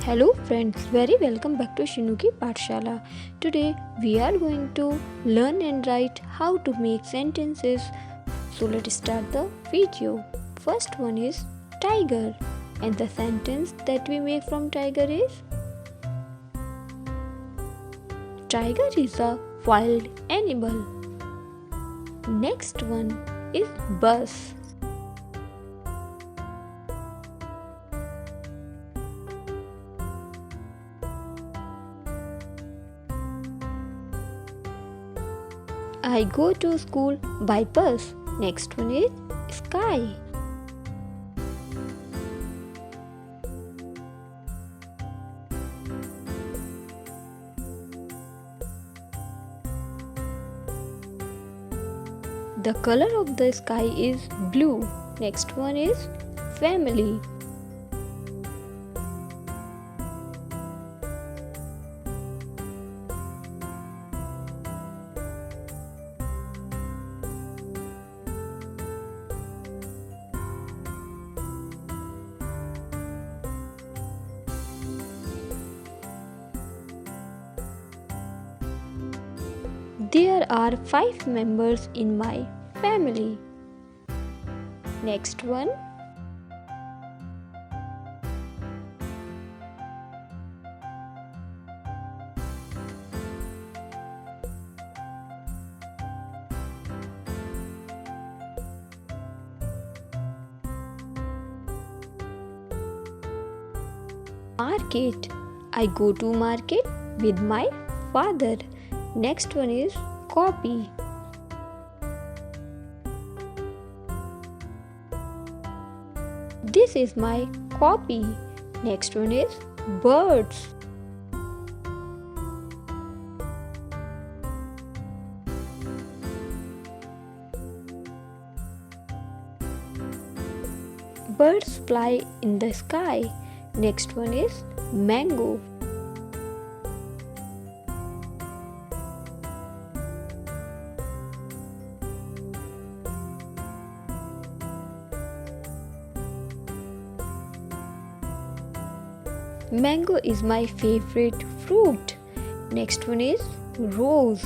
Hello friends, very welcome back to Shinuki Pathshala. Today we are going to learn and write how to make sentences. So let's start the video. First one is tiger, and the sentence that we make from tiger is tiger is a wild animal. Next one is bus. I go to school by bus. Next one is sky. The color of the sky is blue. Next one is family. There are 5 members in my family. Next one. Market. I go to market with my father. Next one is copy. This is my copy. Next one is birds. Birds fly in the sky. Next one is mango. Mango is my favorite fruit. Next one is rose.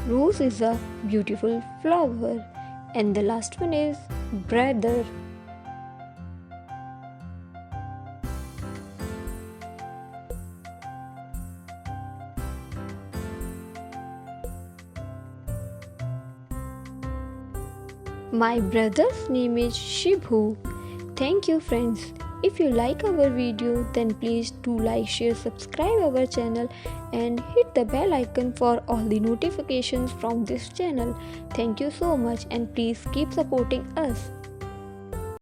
Rose is a beautiful flower. And the last one is brother. My brother's name is Shibhu. Thank you friends. If you like our video, then please do like, share, subscribe our channel and hit the bell icon for all the notifications from this channel. Thank you so much and please keep supporting us.